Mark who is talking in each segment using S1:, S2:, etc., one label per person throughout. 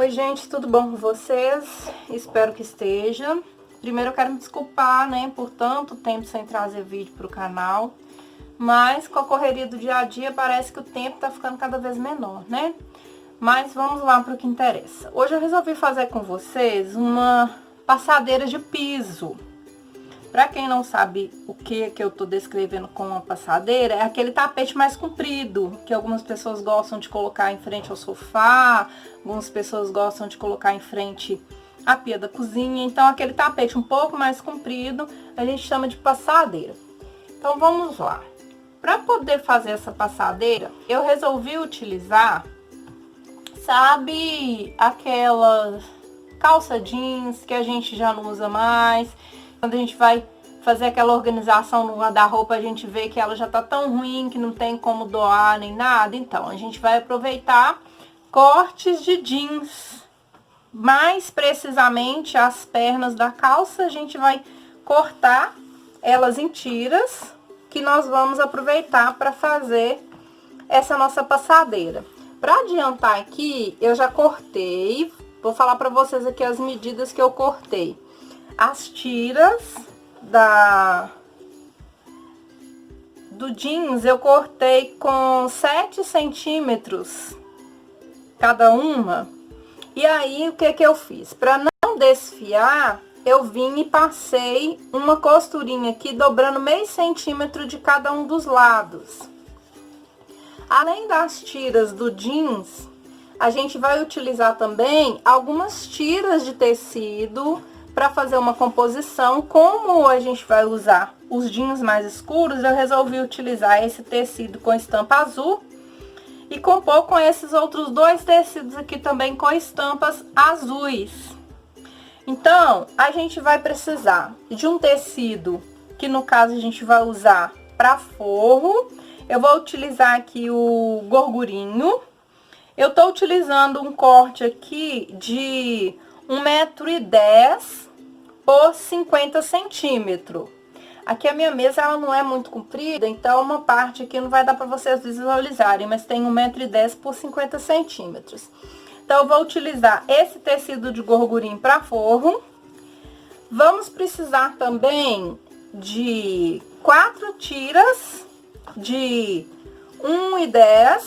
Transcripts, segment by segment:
S1: Oi gente, tudo bom com vocês? Espero que esteja. Primeiro eu quero me desculpar, né, por tanto tempo sem trazer vídeo pro canal. Mas com a correria do dia a dia parece que o tempo tá ficando cada vez menor, né? Mas vamos lá pro que interessa. Hoje eu resolvi fazer com vocês uma passadeira de piso. Pra quem não sabe o que eu tô descrevendo com uma passadeira, é aquele tapete mais comprido, que algumas pessoas gostam de colocar em frente ao sofá, algumas pessoas gostam de colocar em frente à pia da cozinha. Então, aquele tapete um pouco mais comprido, a gente chama de passadeira. Então, vamos lá. Pra poder fazer essa passadeira, eu resolvi utilizar, sabe, aquela calça jeans que a gente já não usa mais. Quando a gente vai fazer aquela organização no guarda-roupa, a gente vê que ela já tá tão ruim que não tem como doar nem nada. Então, a gente vai aproveitar cortes de jeans. Mais precisamente, as pernas da calça, a gente vai cortar elas em tiras, que nós vamos aproveitar para fazer essa nossa passadeira. Para adiantar aqui, eu já cortei, vou falar para vocês aqui as medidas que eu cortei. As tiras do jeans eu cortei com 7 centímetros cada uma. E aí, o que eu fiz? Para não desfiar, eu vim e passei uma costurinha aqui, dobrando meio centímetro de cada um dos lados. Além das tiras do jeans, a gente vai utilizar também algumas tiras de tecido para fazer uma composição. Como a gente vai usar os jeans mais escuros, eu resolvi utilizar esse tecido com estampa azul e compor com esses outros dois tecidos aqui também com estampas azuis. Então, a gente vai precisar de um tecido, que no caso a gente vai usar para forro. Eu vou utilizar aqui o gorgurinho. Eu tô utilizando um corte aqui de 1,10 m por 50 centímetros. Aqui a minha mesa, ela não é muito comprida, então uma parte aqui não vai dar para vocês visualizarem, mas tem 1,10 m por 50 centímetros. Então, eu vou utilizar esse tecido de gorgurinho para forro. Vamos precisar também de 4 tiras de 1,10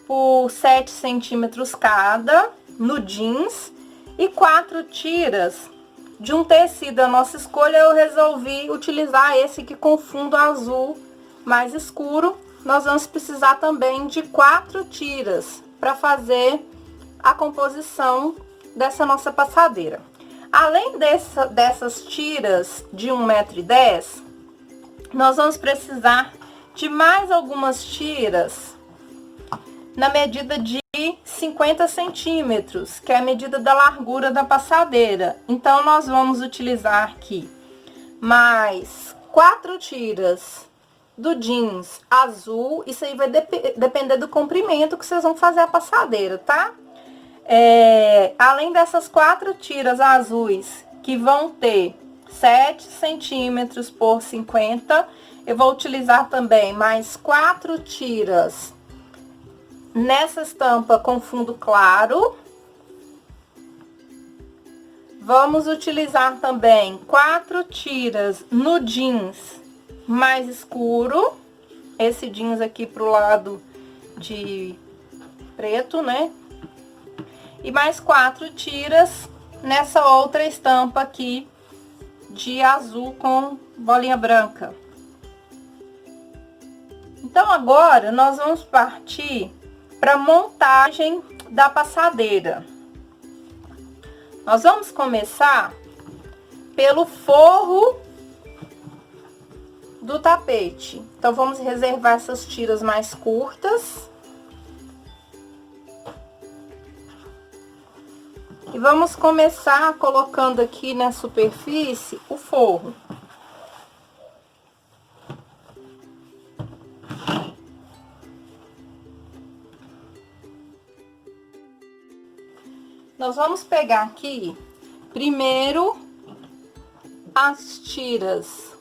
S1: por 7 centímetros cada no jeans e 4 tiras de um tecido a nossa escolha. Eu resolvi utilizar esse aqui com fundo azul mais escuro. Nós vamos precisar também de 4 tiras para fazer a composição dessa nossa passadeira. Além dessas tiras de 1,10 m, nós vamos precisar de mais algumas tiras na medida de 50 centímetros, que é a medida da largura da passadeira. Então, nós vamos utilizar aqui mais 4 tiras do jeans azul. Isso aí vai depender do comprimento que vocês vão fazer a passadeira, tá? Além dessas 4 tiras azuis, que vão ter 7 centímetros por 50, eu vou utilizar também mais 4 tiras nessa estampa com fundo claro. Vamos utilizar também 4 tiras no jeans mais escuro. Esse jeans aqui pro lado de preto, né? E mais 4 tiras nessa outra estampa aqui de azul com bolinha branca. Então, agora nós vamos partir para montagem da passadeira. Nós vamos começar pelo forro do tapete. Então, vamos reservar essas tiras mais curtas. E vamos começar colocando aqui na superfície o forro. Nós vamos pegar aqui, primeiro, as tiras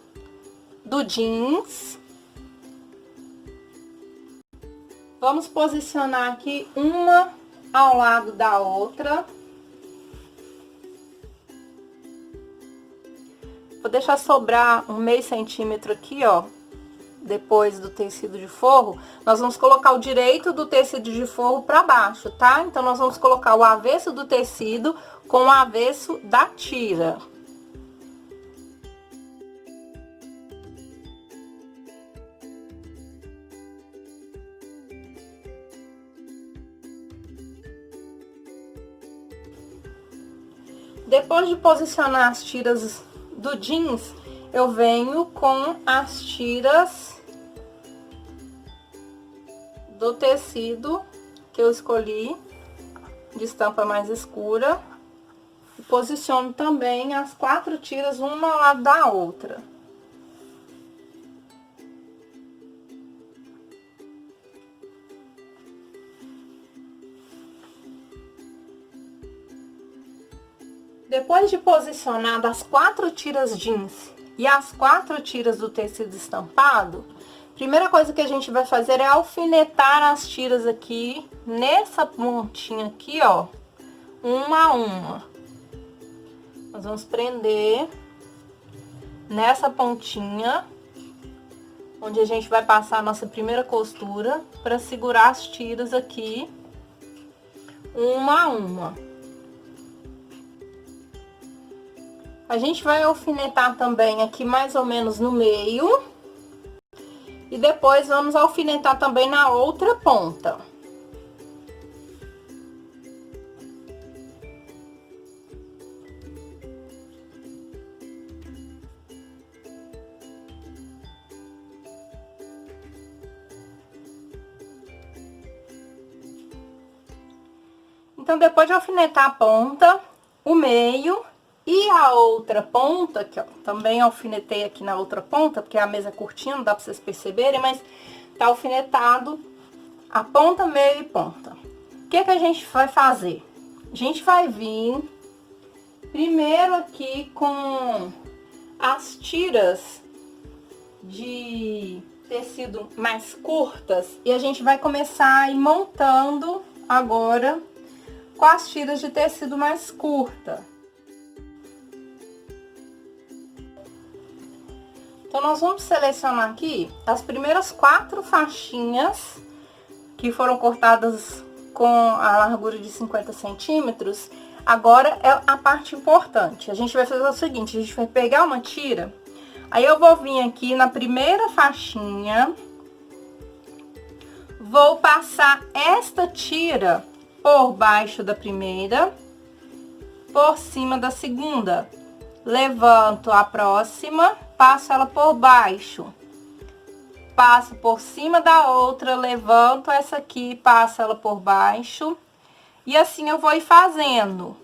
S1: do jeans. Vamos posicionar aqui uma ao lado da outra. Vou deixar sobrar um meio centímetro aqui, ó, depois do tecido de forro. Nós vamos colocar o direito do tecido de forro para baixo, tá? Então, nós vamos colocar o avesso do tecido com o avesso da tira. Depois de posicionar as tiras do jeans, eu venho com as tiras do tecido que eu escolhi, de estampa mais escura. E posiciono também as 4 tiras uma ao lado da outra. Depois de posicionar as 4 tiras jeans e as 4 tiras do tecido estampado, primeira coisa que a gente vai fazer é alfinetar as tiras aqui, nessa pontinha aqui, ó, uma a uma. Nós vamos prender nessa pontinha, onde a gente vai passar a nossa primeira costura, para segurar as tiras aqui, uma a uma. A gente vai alfinetar também aqui mais ou menos no meio. E depois vamos alfinetar também na outra ponta. Então, depois de alfinetar a ponta, o meio e a outra ponta, aqui, ó, também alfinetei aqui na outra ponta, porque a mesa é curtinha, não dá pra vocês perceberem, mas tá alfinetado a ponta, meio e ponta. O que que a gente vai fazer? A gente vai vir primeiro aqui com as tiras de tecido mais curtas e a gente vai começar a ir montando agora com as tiras de tecido mais curta. Então, nós vamos selecionar aqui as primeiras 4 faixinhas que foram cortadas com a largura de 50 centímetros. Agora é a parte importante. A gente vai fazer o seguinte, a gente vai pegar uma tira, aí eu vou vir aqui na primeira faixinha, vou passar esta tira por baixo da primeira, por cima da segunda. Levanto a próxima, passo ela por baixo, passo por cima da outra, levanto essa aqui, passo ela por baixo, e assim eu vou ir fazendo,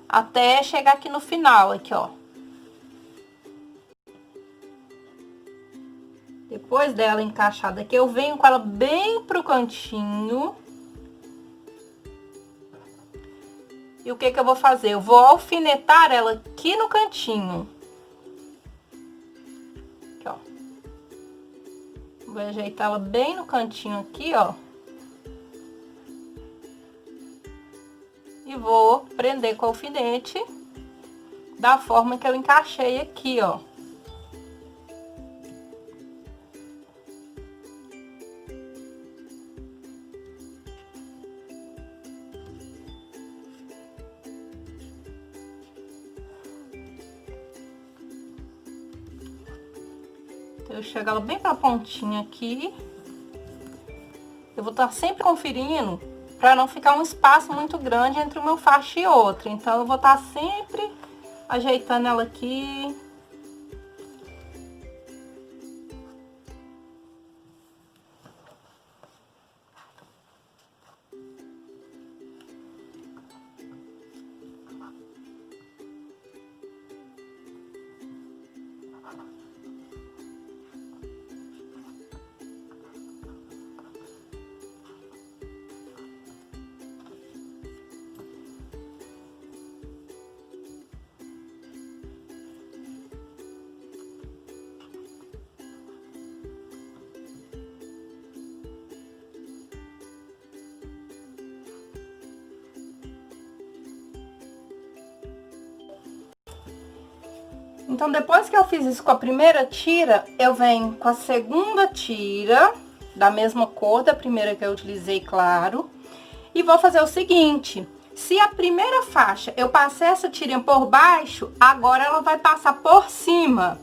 S1: até chegar aqui no final, aqui, ó. Depois dela encaixada aqui, eu venho com ela bem pro cantinho. E o que que eu vou fazer? Eu vou alfinetar ela aqui no cantinho. Aqui, ó. Vou ajeitar ela bem no cantinho aqui, ó. E vou prender com o alfinete da forma que eu encaixei aqui, ó. Eu chego ela bem pra pontinha aqui. Eu vou estar sempre conferindo pra não ficar um espaço muito grande entre o meu faixa e outro. Então, eu vou estar sempre ajeitando ela aqui. Então, depois que eu fiz isso com a primeira tira, eu venho com a segunda tira, da mesma cor da primeira que eu utilizei, claro. E vou fazer o seguinte, se a primeira faixa eu passei essa tirinha por baixo, agora ela vai passar por cima.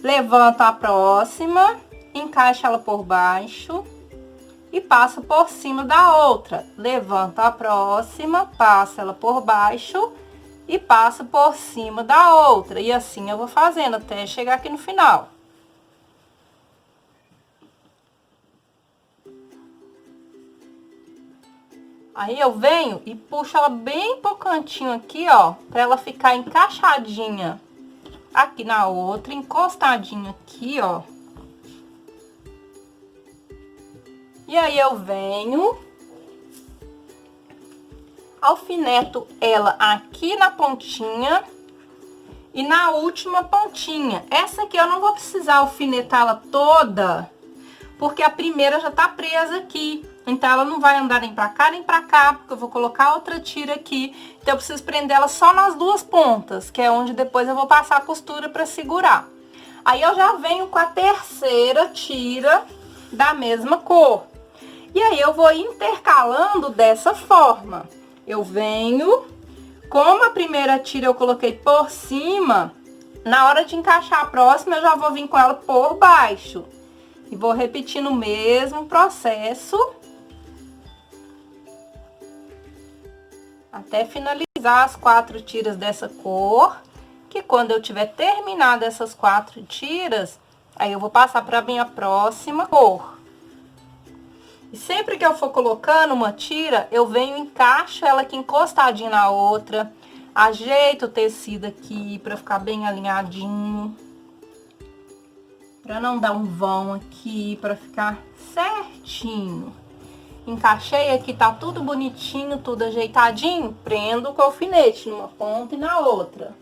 S1: Levanto a próxima, encaixa ela por baixo e passo por cima da outra. Levanto a próxima, passo ela por baixo e passo por cima da outra. E assim eu vou fazendo até chegar aqui no final. Aí eu venho e puxo ela bem pro cantinho aqui, ó, pra ela ficar encaixadinha aqui na outra, encostadinha aqui, ó. E aí eu venho, alfineto ela aqui na pontinha e na última pontinha. Essa aqui eu não vou precisar alfinetá-la toda, porque a primeira já tá presa aqui. Então, ela não vai andar nem pra cá, nem pra cá, porque eu vou colocar outra tira aqui. Então, eu preciso prender ela só nas duas pontas, que é onde depois eu vou passar a costura pra segurar. Aí, eu já venho com a terceira tira da mesma cor. E aí, eu vou intercalando dessa forma. Eu venho, como a primeira tira eu coloquei por cima, na hora de encaixar a próxima, eu já vou vir com ela por baixo. E vou repetindo o mesmo processo até finalizar as 4 tiras dessa cor, que quando eu tiver terminado essas 4 tiras, aí eu vou passar para minha próxima cor. E sempre que eu for colocando uma tira, eu venho e encaixo ela aqui encostadinha na outra, ajeito o tecido aqui para ficar bem alinhadinho, para não dar um vão aqui, para ficar certinho. Encaixei aqui, tá tudo bonitinho, tudo ajeitadinho, prendo com alfinete numa ponta e na outra.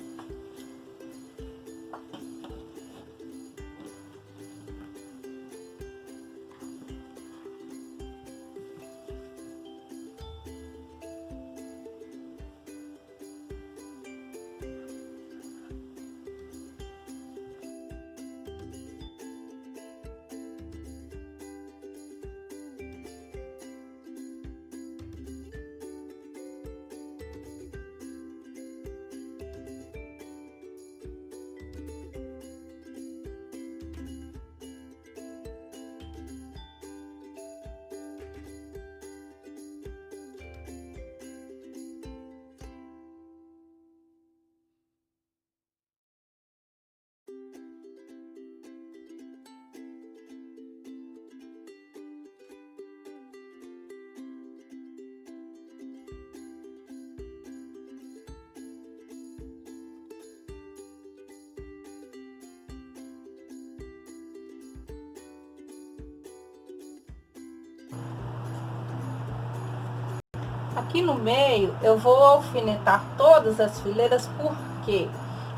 S1: Aqui no meio, eu vou alfinetar todas as fileiras, por quê?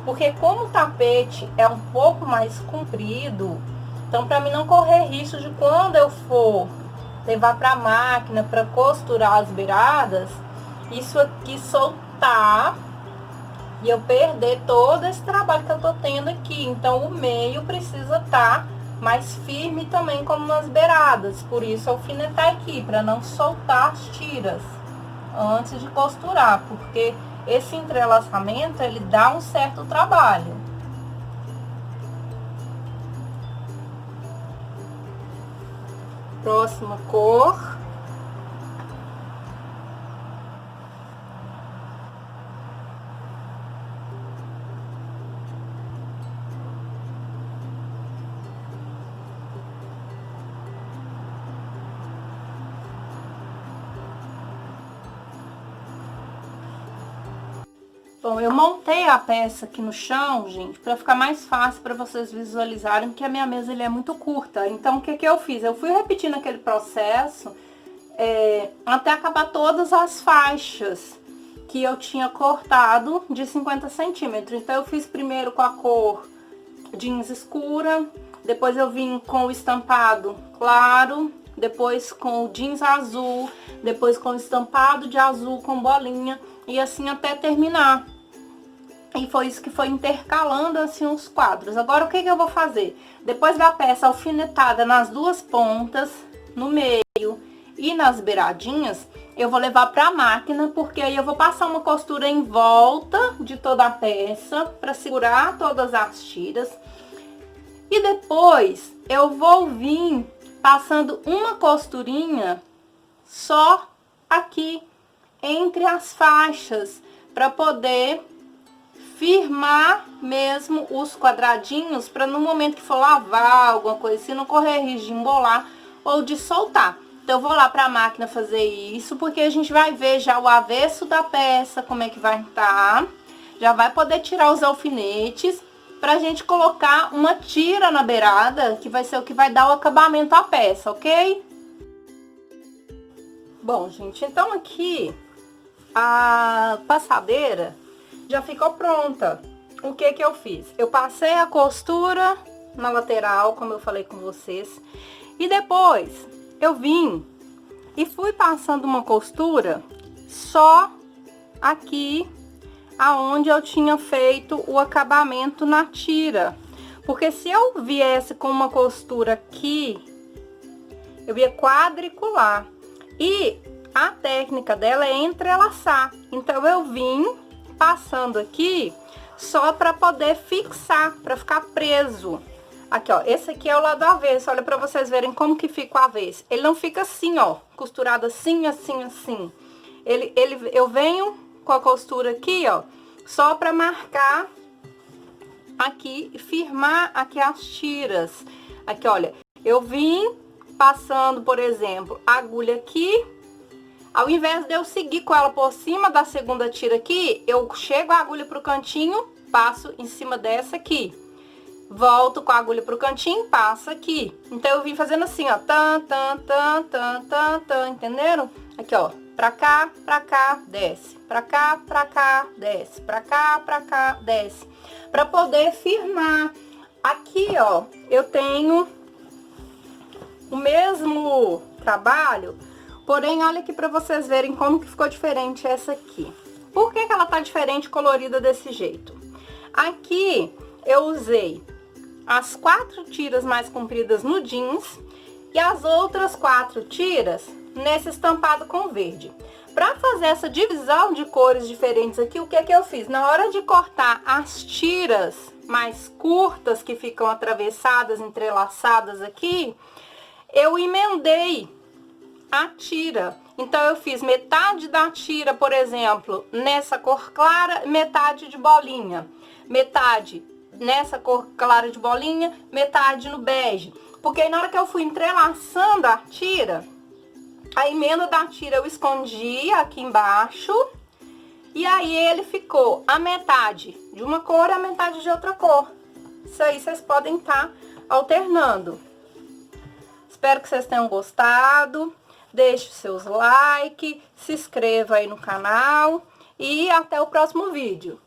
S1: Porque como o tapete é um pouco mais comprido, então para mim não correr risco de quando eu for levar para a máquina para costurar as beiradas, isso aqui soltar e eu perder todo esse trabalho que eu tô tendo aqui. Então o meio precisa estar mais firme também como nas beiradas, por isso alfinetar aqui, para não soltar as tiras antes de costurar, porque esse entrelaçamento ele dá um certo trabalho. Próxima cor. Bom, eu montei a peça aqui no chão, gente, para ficar mais fácil para vocês visualizarem, que a minha mesa ele é muito curta. Então, o que que eu fiz? Eu fui repetindo aquele processo até acabar todas as faixas que eu tinha cortado de 50 centímetros. Então, eu fiz primeiro com a cor jeans escura, depois eu vim com o estampado claro, depois com o jeans azul, depois com o estampado de azul com bolinha, e assim até terminar. E foi isso que foi intercalando assim os quadros. Agora o que que eu vou fazer? Depois da peça alfinetada nas duas pontas, no meio e nas beiradinhas, eu vou levar para a máquina, porque aí eu vou passar uma costura em volta de toda a peça para segurar todas as tiras. E depois eu vou vir passando uma costurinha só aqui entre as faixas para poder firmar mesmo os quadradinhos, para no momento que for lavar alguma coisa assim, não correr risco de embolar ou de soltar. Então, eu vou lá para a máquina fazer isso, porque a gente vai ver já o avesso da peça, como é que vai estar. Já vai poder tirar os alfinetes, pra gente colocar uma tira na beirada, que vai ser o que vai dar o acabamento à peça, ok? Bom, gente, então aqui a passadeira já ficou pronta. O que que eu fiz? Eu passei a costura na lateral, como eu falei com vocês, e depois eu vim e fui passando uma costura só aqui aonde eu tinha feito o acabamento na tira. Porque se eu viesse com uma costura aqui, eu ia quadricular. E a técnica dela é entrelaçar. Então, eu vim passando aqui só para poder fixar, para ficar preso. Aqui, ó, esse aqui é o lado avesso, olha para vocês verem como que fica o avesso. Ele não fica assim, ó, costurado assim, assim, assim. Eu venho com a costura aqui, ó, só para marcar aqui e firmar aqui as tiras. Aqui, olha, eu vim passando, por exemplo, a agulha aqui. Ao invés de eu seguir com ela por cima da segunda tira aqui, eu chego a agulha pro cantinho, passo em cima dessa aqui. Volto com a agulha pro cantinho, passo aqui. Então, eu vim fazendo assim, ó, tan, tan, tan, tan, tan, tan, entenderam? Aqui, ó, pra cá, desce. Pra cá, desce. Pra cá, desce. Pra poder firmar. Aqui, ó, eu tenho o mesmo trabalho, porém, olha aqui pra vocês verem como que ficou diferente essa aqui. Por que que ela tá diferente, colorida desse jeito? Aqui, eu usei as 4 tiras mais compridas no jeans e as outras 4 tiras nesse estampado com verde. Para fazer essa divisão de cores diferentes aqui, o que que eu fiz? Na hora de cortar as tiras mais curtas que ficam atravessadas, entrelaçadas aqui, eu emendei a tira. Então, eu fiz metade da tira, por exemplo, nessa cor clara, metade de bolinha. Metade nessa cor clara de bolinha, metade no bege. Porque aí, na hora que eu fui entrelaçando a tira, a emenda da tira eu escondi aqui embaixo. E aí, ele ficou a metade de uma cor e a metade de outra cor. Isso aí vocês podem estar alternando. Espero que vocês tenham gostado. Deixe os seus likes, se inscreva aí no canal e até o próximo vídeo.